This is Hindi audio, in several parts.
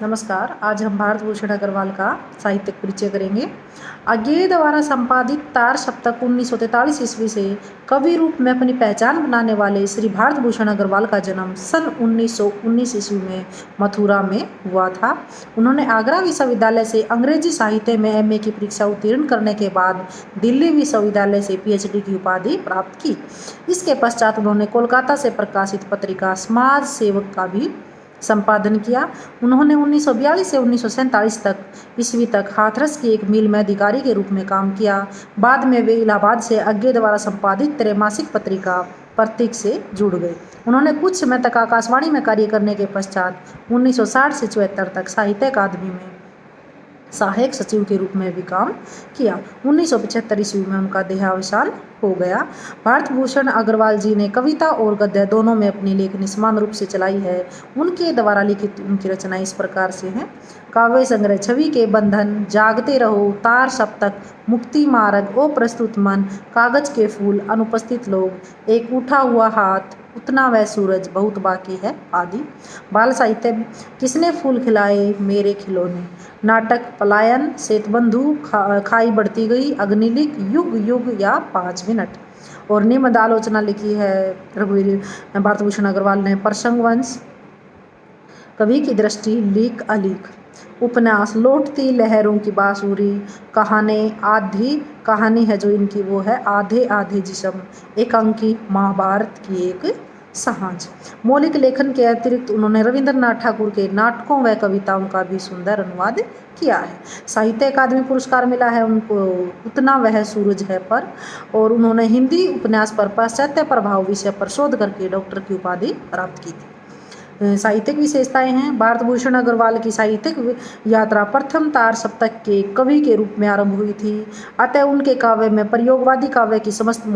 नमस्कार। आज हम भारत भूषण अग्रवाल का साहित्यिक परिचय करेंगे। अज्ञे द्वारा संपादित तार सप्तक 1943 ईस्वी से कवि रूप में अपनी पहचान बनाने वाले श्री भारत भूषण अग्रवाल का जन्म सन 1919 ईस्वी में मथुरा में हुआ था। उन्होंने आगरा विश्वविद्यालय से अंग्रेजी साहित्य में एमए की परीक्षा उत्तीर्ण करने के बाद दिल्ली विश्वविद्यालय से पीएचडी की उपाधि प्राप्त की। इसके पश्चात उन्होंने कोलकाता से प्रकाशित पत्रिका समाज सेवक का भी संपादन किया। उन्होंने 1942 से 1947 तक ईस्वी तक हाथरस की एक मिल में अधिकारी के रूप में काम किया। बाद में वे इलाहाबाद से अज्ञे द्वारा संपादित त्रैमासिक पत्रिका प्रतीक से जुड़ गए। उन्होंने कुछ समय तक आकाशवाणी में कार्य करने के पश्चात 1960 से 74 तक साहित्य अकादमी में सहायक सचिव के रूप में भी काम किया। 1975 ईस्वी में उनका देहावसान हो गया। भारत भूषण अग्रवाल जी ने कविता और गद्य दोनों में अपनी लेखनी समान रूप से चलाई है। उनके द्वारा लिखित उनकी रचनाएं इस प्रकार से हैं: काव्य संग्रह छवि के बंधन, जागते रहो, तार सप्तक, मुक्ति मार्ग, ओ प्रस्तुत मन, कागज के फूल, अनुपस्थित लोग, एक उठा हुआ हाथ, उतना वह सूरज बहुत बाकी है आदि। बाल साहित्य किसने फूल खिलाए मेरे खिलौने, नाटक पलायन, सेतबंधु, खाई बढ़ती गई, अग्निलिख, युग युग या 5 मिनट। और निबंध आलोचना लिखी है रघुवीर भारत भूषण अग्रवाल ने। प्रसंग वंश, कवि की दृष्टि, लीक अलीक, उपन्यास, लौटती लहरों की बांसुरी, कहानी है जो इनकी वो है आधे आधे जिस्म, एकांकी, महाभारत की एक साहस। मौलिक लेखन के अतिरिक्त उन्होंने रविंद्रनाथ ठाकुर के नाटकों व कविताओं का भी सुंदर अनुवाद किया है। साहित्य अकादमी पुरस्कार मिला है उनको उतना वह सूरज है पर, और उन्होंने हिंदी उपन्यास पर पाश्चात्य प्रभाव विषय पर शोध करके डॉक्टर की उपाधि प्राप्त की थी। साहित्यिक विशेषताएं हैं। भारत भूषण अग्रवाल की साहित्यिक यात्रा प्रथम तार सप्तक के कवि के रूप में आरंभ हुई थी। अतः उनके काव्य में प्रयोगवादी काव्य की समस्त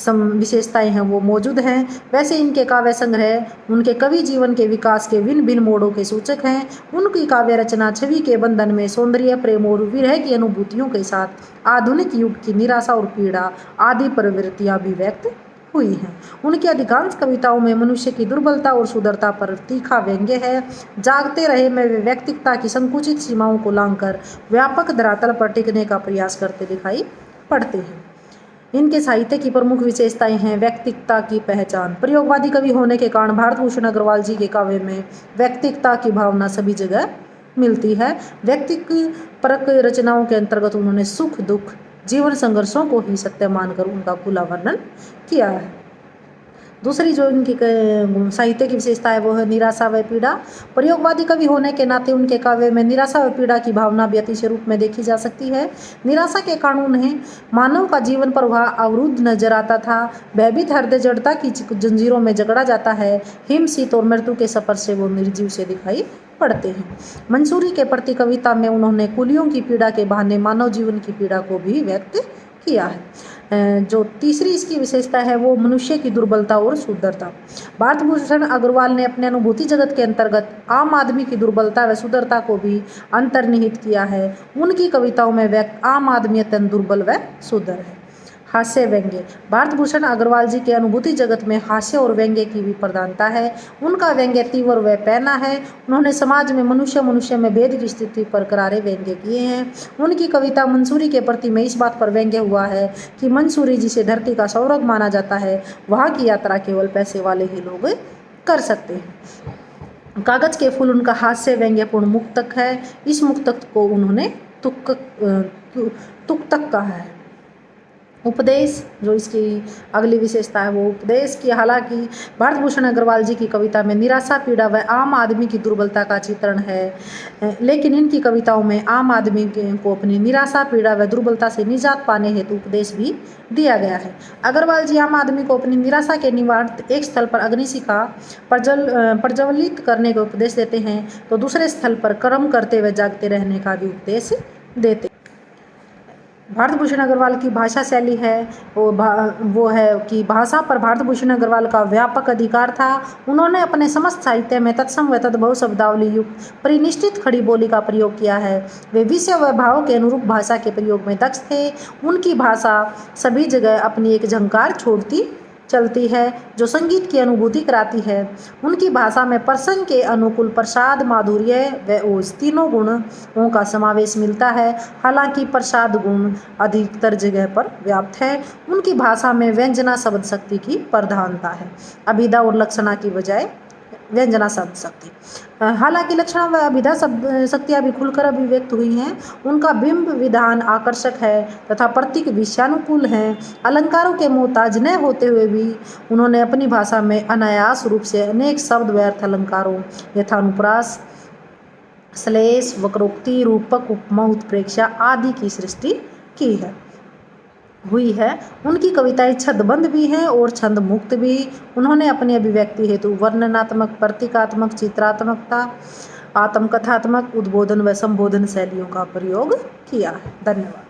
विशेषताएं हैं वो मौजूद हैं। वैसे इनके काव्य संग्रह उनके कवि जीवन के विकास के भिन्न भिन्न मोड़ों के सूचक हैं। उनकी काव्य रचना छवि के बंधन में सौंदर्य, प्रेम और विरह की अनुभूतियों के साथ आधुनिक युग की निराशा और पीड़ा आदि प्रवृत्तियां अभिव्यक्त हुई हैं। उनकी अधिकांश कविताओं में मनुष्य की दुर्बलता और सुंदरता पर तीखा व्यंग्य है। जागते रहे में वे व्यक्तित्व की संकुचित सीमाओं को लांघकर व्यापक धरातल पर टिकने का प्रयास करते दिखाई पड़ते हैं। इनके साहित्य की प्रमुख विशेषताएं हैं: व्यक्तित्व की पहचान। प्रयोगवादी कवि होने के कारण भारत भूषण अग्रवाल जी के काव्य में व्यक्तित्व की भावना सभी जगह मिलती है। व्यक्तित्व परक रचनाओं के अंतर्गत उन्होंने सुख दुख, जीवन संघर्षों को ही सत्य मानकर उनका खुला वर्णन किया है। दूसरी जो इनकी साहित्य की विशेषता है वो है निराशा व पीड़ा। प्रयोगवादी कवि होने के नाते उनके काव्य में निराशा व पीड़ा की भावना भी अतिशय रूप में देखी जा सकती है। निराशा के कारण उन्हें मानव का जीवन प्रवाह अवरुद्ध नजर आता था। भयभीत हृदय जड़ता की जंजीरों में जकड़ा जाता है। हिम, शीत और मृत्यु के सफर से वो निर्जीव से दिखाई पढ़ते हैं। मंसूरी के प्रति कविता में उन्होंने कुलियों की पीड़ा के बहाने मानव जीवन की पीड़ा को भी व्यक्त किया है। जो तीसरी इसकी विशेषता है वो मनुष्य की दुर्बलता और सुंदरता। भारत भूषण अग्रवाल ने अपने अनुभूति जगत के अंतर्गत आम आदमी की दुर्बलता व सुंदरता को भी अंतर्निहित किया है। उनकी कविताओं में आम आदमी अत्यंत दुर्बल व सुंदर है। हास्य व्यंग्य। भारत भूषण अग्रवाल जी के अनुभूति जगत में हास्य और व्यंग्य की भी प्रधानता है। उनका व्यंग्य तीव्र व पैना है। उन्होंने समाज में मनुष्य में भेद की स्थिति पर करारे व्यंग्य किए हैं। उनकी कविता मंसूरी के प्रति में इस बात पर व्यंग्य हुआ है कि मंसूरी जिसे धरती का सौरभ माना जाता है, वहाँ की यात्रा केवल पैसे वाले ही लोग कर सकते हैं। कागज के फूल उनका हास्य व्यंग्यपूर्ण मुक्तक है। इस मुक्तक को उन्होंने तुक्तक कहा है। उपदेश, जो इसकी अगली विशेषता है वो उपदेश की। हालांकि भारत भूषण अग्रवाल जी की कविता में निराशा, पीड़ा व आम आदमी की दुर्बलता का चित्रण है, लेकिन इनकी कविताओं में आम आदमी को अपनी निराशा, पीड़ा व दुर्बलता से निजात पाने हेतु उपदेश भी दिया गया है। अग्रवाल जी आम आदमी को अपनी निराशा के निवारक एक स्थल पर अग्निशिखा प्रज्वलित करने का उपदेश देते हैं तो दूसरे स्थल पर कर्म करते हुए जागते रहने का भी उपदेश देते। भारत भूषण अग्रवाल की भाषा शैली है वो है कि भाषा पर भारत भूषण अग्रवाल का व्यापक अधिकार था। उन्होंने अपने समस्त साहित्य में तत्सम व तद्भव शब्दावली युक्त परिनिष्ठित खड़ी बोली का प्रयोग किया है। वे विषय व भाव के अनुरूप भाषा के प्रयोग में दक्ष थे। उनकी भाषा सभी जगह अपनी एक झंकार छोड़ती चलती है, जो संगीत की अनुभूति कराती है। उनकी भाषा में प्रसंग के अनुकूल प्रसाद, माधुर्य व ओज तीनों गुणों का समावेश मिलता है। हालांकि प्रसाद गुण अधिकतर जगह पर व्याप्त है। उनकी भाषा में व्यंजना शब्द शक्ति की प्रधानता है, अभिधा और लक्षणा की बजाय व्यंजना शब्द शक्ति। हालांकि लक्षणा व अभिधा शब्द शक्तियाँ भी खुलकर अभिव्यक्त हुई हैं। उनका बिंब विधान आकर्षक है तथा प्रतीक विषयानुकूल हैं। अलंकारों के मोहताज न होते हुए भी उन्होंने अपनी भाषा में अनायास रूप से अनेक शब्द व अर्थ अलंकारों यथा अनुप्रास, श्लेष, वक्रोक्ति, रूपक, उपमा, उत्प्रेक्षा आदि की सृष्टि की है हुई है। उनकी कविताएं छंदबद्ध भी हैं और छंद मुक्त भी। उन्होंने अपनी अभिव्यक्ति हेतु वर्णनात्मक, प्रतीकात्मक, चित्रात्मकता, आत्मकथात्मक, उद्बोधन व संबोधन शैलियों का प्रयोग किया है। धन्यवाद।